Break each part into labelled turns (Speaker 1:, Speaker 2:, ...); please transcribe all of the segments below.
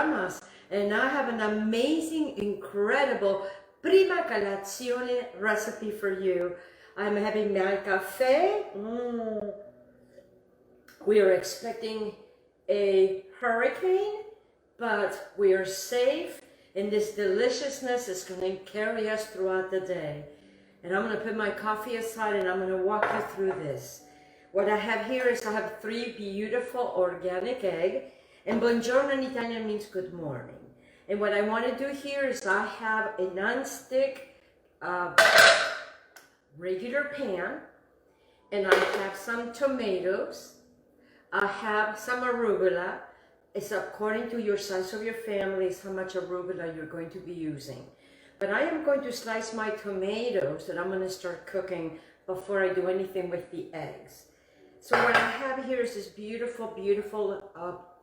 Speaker 1: pajamas, and I have an amazing, incredible Prima Colazione recipe for you. I'm having my cafe. We are expecting a hurricane, but we are safe, and this deliciousness is going to carry us throughout the day. And I'm going to put my coffee aside, and I'm going to walk you through this. What I have here is I have 3 beautiful organic eggs, and buongiorno in Italian means good morning. And what I want to do here is I have a non-stick regular pan, and I have some tomatoes. I have some arugula. It's according to your size of your family, it's how much arugula you're going to be using. But I am going to slice my tomatoes that I'm going to start cooking before I do anything with the eggs. So what I have here is this beautiful, beautiful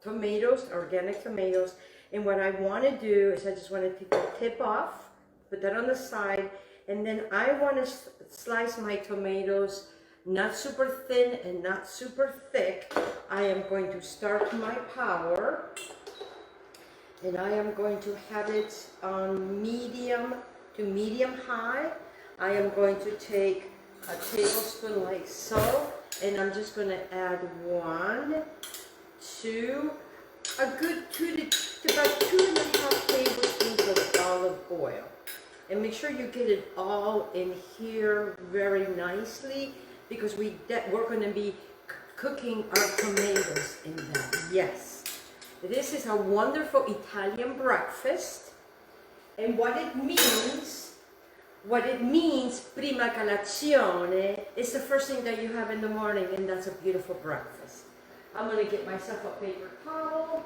Speaker 1: tomatoes, organic tomatoes. And what I want to do is I just want to take the tip off, put that on the side, and then I want to slice my tomatoes not super thin and not super thick. I am going to start my power, and I am going to have it on medium to medium high. I am going to take a tablespoon like so, and I'm just going to add 1, 2, a good 2 to about 2.5 tablespoons of olive oil. And make sure you get it all in here very nicely, because we're going to be cooking our tomatoes in that. Yes, this is a wonderful Italian breakfast, and what it means, Prima Colazione, is the first thing that you have in the morning, and that's a beautiful breakfast. I'm going to get myself a paper towel.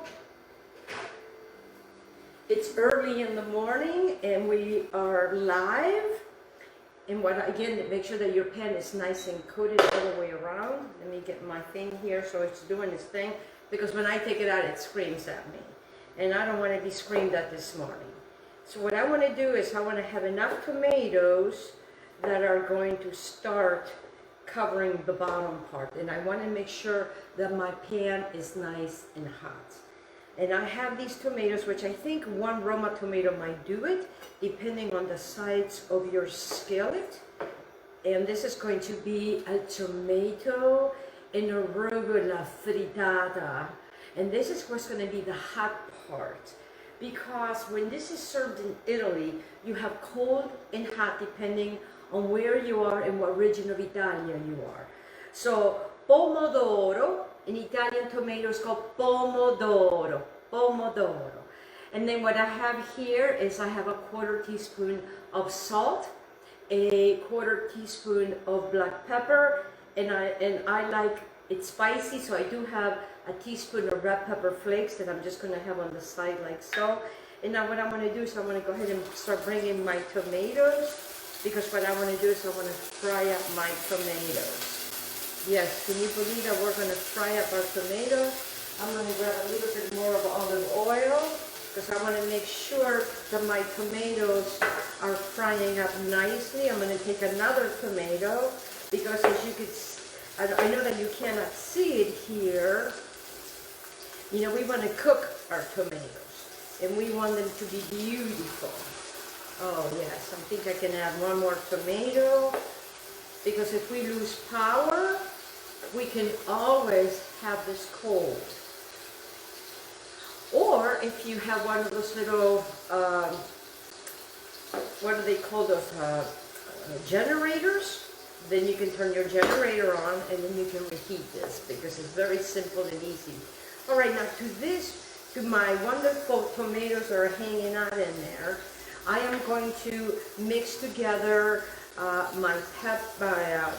Speaker 1: It's early in the morning, and we are live. And again, make sure that your pan is nice and coated all the way around. Let me get my thing here so it's doing its thing, because when I take it out, it screams at me. And I don't want to be screamed at this morning. So what I want to do is I want to have enough tomatoes that are going to start covering the bottom part. And I want to make sure that my pan is nice and hot. And I have these tomatoes, which I think 1 Roma tomato might do it, depending on the size of your skillet. And this is going to be a tomato and arugula frittata. And this is what's going to be the hot part. Because when this is served in Italy, you have cold and hot depending on where you are and what region of Italia you are. So, pomodoro, in Italian tomato is called pomodoro, pomodoro. And then what I have here is I have a 1/4 teaspoon of salt, a 1/4 teaspoon of black pepper, and I like it spicy, so I do have a teaspoon of red pepper flakes that I'm just going to have on the side like so. And now what I'm going to do is I'm going to go ahead and start bringing my tomatoes, because what I want to do is I want to fry up my tomatoes. Yes, can you believe that we're going to fry up our tomatoes? I'm going to grab a little bit more of olive oil, because I want to make sure that my tomatoes are frying up nicely. I'm going to take another tomato, because as you can see, I know that you cannot see it here. You know, we want to cook our tomatoes, and we want them to be beautiful. Oh yes, I think I can add 1 more tomato, because if we lose power, we can always have this cold. Or if you have one of those little, what do they call those, generators, then you can turn your generator on, and then you can reheat this, because it's very simple and easy. All right, now to my wonderful tomatoes that are hanging out in there, I am going to mix together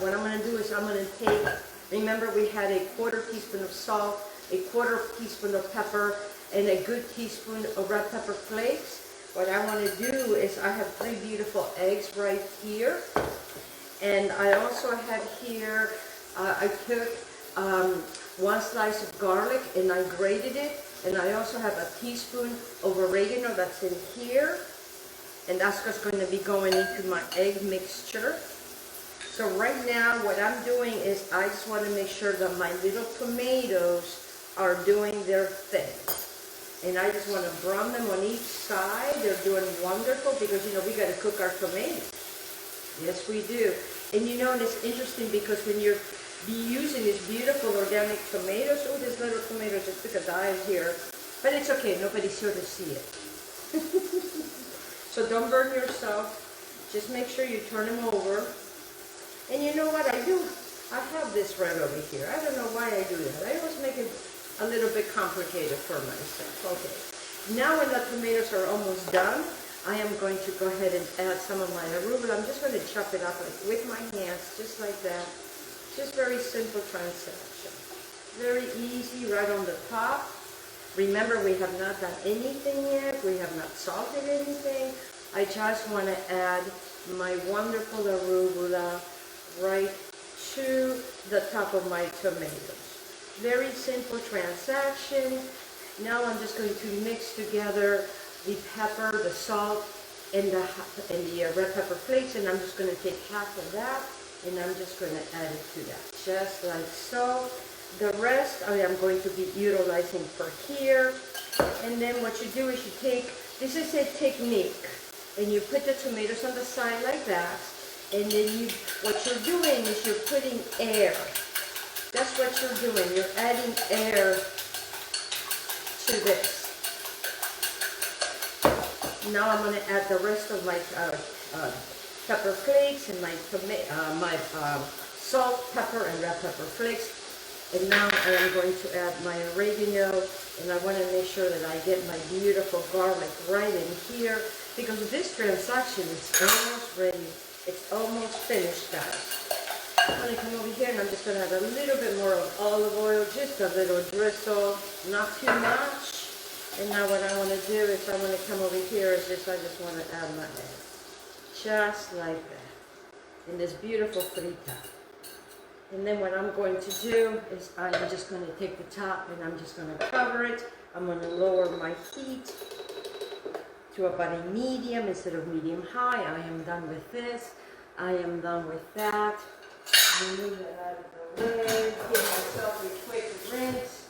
Speaker 1: what I'm going to do is I'm going to take, remember we had a 1/4 teaspoon of salt, a 1/4 teaspoon of pepper, and a good teaspoon of red pepper flakes. What I want to do is I have 3 beautiful eggs right here. And I also have here, I took 1 slice of garlic and I grated it. And I also have a teaspoon of oregano that's in here. And that's what's going to be going into my egg mixture. So right now what I'm doing is I just want to make sure that my little tomatoes are doing their thing. And I just want to brown them on each side. They're doing wonderful because, you know, we got to cook our tomatoes. Yes, we do. And you know, and it's interesting because when you're using these beautiful organic tomatoes, oh, this little tomato just took a dive here. But it's okay, nobody's here to see it. So don't burn yourself. Just make sure you turn them over. And you know what I do? I have this right over here. I don't know why I do that. I always make it a little bit complicated for myself. Okay. Now when the tomatoes are almost done, I am going to go ahead and add some of my arugula. I'm just going to chop it up with my hands, just like that. Just very simple transaction. Very easy, right on the top. Remember, we have not done anything yet. We have not salted anything. I just want to add my wonderful arugula right to the top of my tomatoes. Very simple transaction. Now I'm just going to mix together the pepper, the salt, and the red pepper flakes, and I'm just going to take half of that, and I'm just going to add it to that, just like so. The rest I am going to be utilizing for here. And then what you do is you take, this is a technique, and you put the tomatoes on the side like that, and then what you're doing is you're putting air. That's what you're doing. You're adding air to this. Now I'm going to add the rest of my pepper flakes and my salt, pepper, and red pepper flakes. And now I am going to add my oregano, and I want to make sure that I get my beautiful garlic right in here, because this transaction is almost ready. It's almost finished, guys. I'm going to come over here and I'm just going to add a little bit more of olive oil, just a little drizzle, not too much. And now what I want to do is I want to come over here is just, I just want to add my egg. Just like that. In this beautiful frita. And then what I'm going to do is I'm just going to take the top and I'm just going to cover it. I'm going to lower my heat to about a medium instead of medium high. I am done with this. I am done with that. Remove that out of the way. Give myself a quick rinse.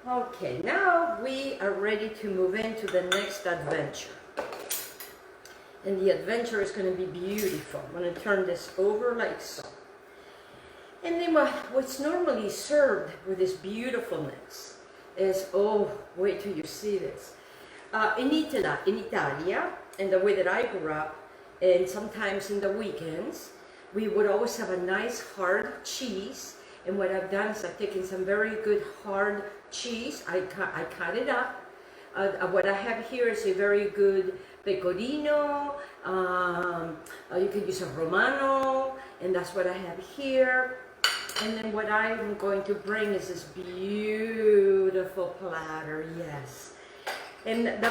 Speaker 1: Okay, now we are ready to move into the next adventure. And the adventure is going to be beautiful. I'm going to turn this over like so. And then what's normally served with this beautifulness is, oh, wait till you see this. In Italia, and the way that I grew up, and sometimes in the weekends, we would always have a nice hard cheese. And what I've done is I've taken some very good hard cheese. I cut it up. What I have here is a very good pecorino. You can use a romano, and that's what I have here. And then what I'm going to bring is this beautiful platter, yes. And the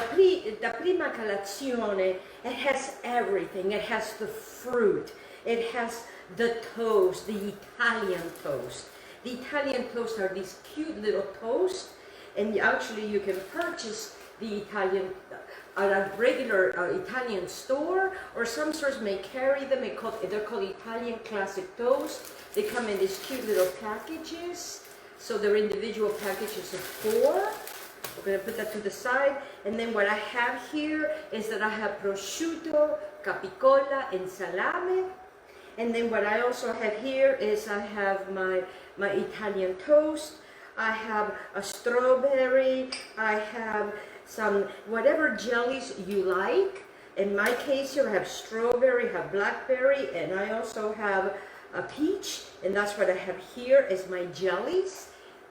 Speaker 1: Prima Colazione, it has everything. It has the fruit. It has the toast, the Italian toast. The Italian toast are these cute little toasts, and actually you can purchase the Italian at a regular Italian store, or some stores may carry them. They're called Italian classic toast. They come in these cute little packages. So they're individual packages of 4. We're going to put that to the side. And then what I have here is that I have prosciutto, capicola, and salame. And then what I also have here is I have my Italian toast. I have a strawberry. I have some whatever jellies you like. In my case here I have strawberry, I have blackberry, and I also have a peach. And that's what I have here is my jellies.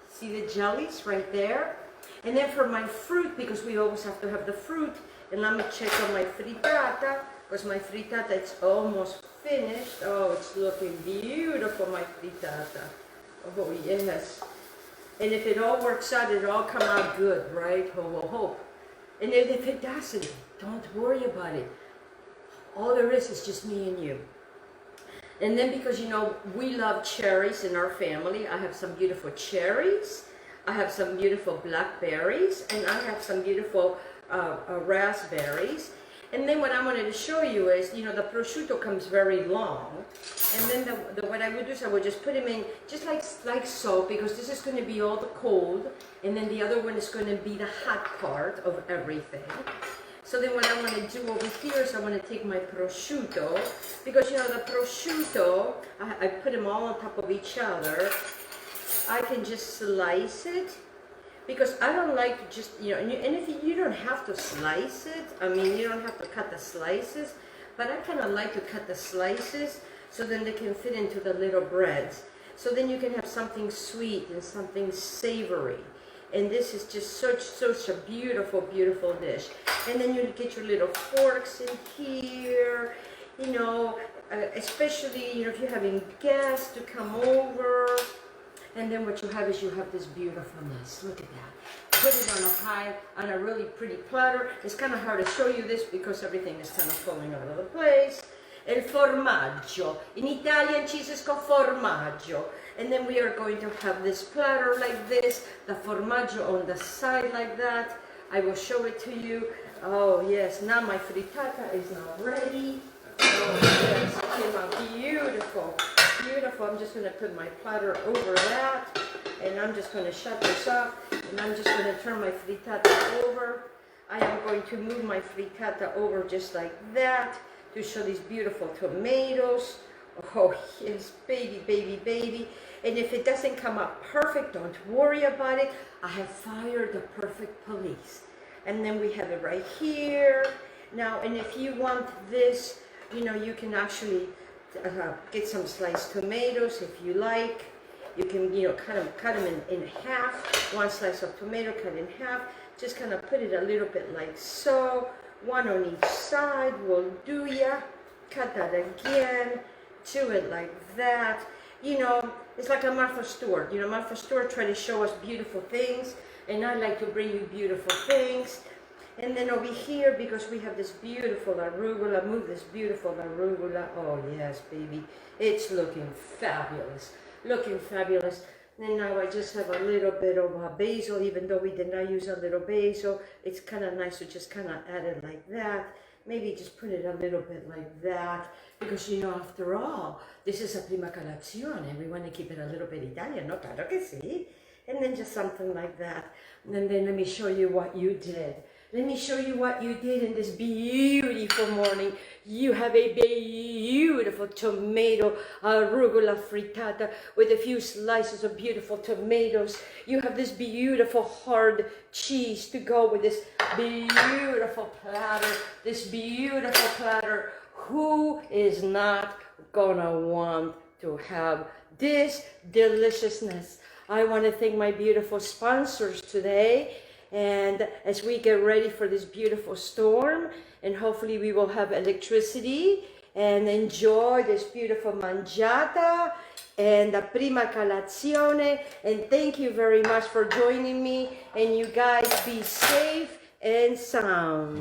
Speaker 1: See the jellies right there? And then for my fruit, because we always have to have the fruit, and let me check on my frittata, because my frittata is almost finished. Oh, it's looking beautiful, my frittata. Oh, yes. And if it all works out, it'll all come out good, right? Oh, hope. And if it doesn't, don't worry about it. All there is just me and you. And then because, you know, we love cherries in our family, I have some beautiful cherries. I have some beautiful blackberries, and I have some beautiful raspberries. And then what I wanted to show you is, you know, the prosciutto comes very long. And then what I would do is I would just put them in just like so, because this is going to be all the cold. And then the other one is going to be the hot part of everything. So then what I want to do over here is I want to take my prosciutto, because, you know, the prosciutto, I put them all on top of each other. I can just slice it, because I don't like to just, you know, and if you don't have to slice it, I mean, you don't have to cut the slices, but I kind of like to cut the slices so then they can fit into the little breads. So then you can have something sweet and something savory. And this is just such a beautiful, beautiful dish. And then you get your little forks in here, you know, especially, you know, if you're having guests to come over. And then what you have is you have this beautifulness. Look at that. Put it on a really pretty platter. It's kind of hard to show you this because everything is kind of falling all over the place. El formaggio. In Italian, cheese is called formaggio. And then we are going to have this platter like this, the formaggio on the side like that. I will show it to you. Oh yes, now my frittata is now ready. Oh yes, it came out beautiful. Beautiful. I'm just going to put my platter over that, and I'm just going to shut this off, and I'm just going to turn my frittata over. I am going to move my frittata over just like that to show these beautiful tomatoes. Oh yes, baby, baby, baby. And if it doesn't come out perfect, don't worry about it. I have fired the perfect police. And then we have it right here. Now, and if you want this, you know, you can actually get some sliced tomatoes if you like. You can, you know, cut them in half. One slice of tomato cut in half. Just kind of put it a little bit like so. One on each side will do ya. Cut that again. Do it like that. You know, it's like a Martha Stewart. You know, Martha Stewart tried to show us beautiful things, and I like to bring you beautiful things. And then over here, because we have this beautiful arugula, move this beautiful arugula. Oh yes, baby, it's looking fabulous, looking fabulous. And now I just have a little bit of basil, even though we did not use a little basil. It's kind of nice to just kind of add it like that. Maybe just put it a little bit like that, because, you know, after all, this is a prima colazione. We want to keep it a little bit Italian, no? Claro que sí. And then just something like that. And then let me show you what you did. Let me show you what you did in this beautiful morning. You have a beautiful tomato arugula frittata with a few slices of beautiful tomatoes. You have this beautiful hard cheese to go with this beautiful platter. This beautiful platter. Who is not gonna want to have this deliciousness? I want to thank my beautiful sponsors today. And as we get ready for this beautiful storm, and hopefully we will have electricity and enjoy this beautiful mangiata and the prima colazione. And thank you very much for joining me, and you guys be safe and sound.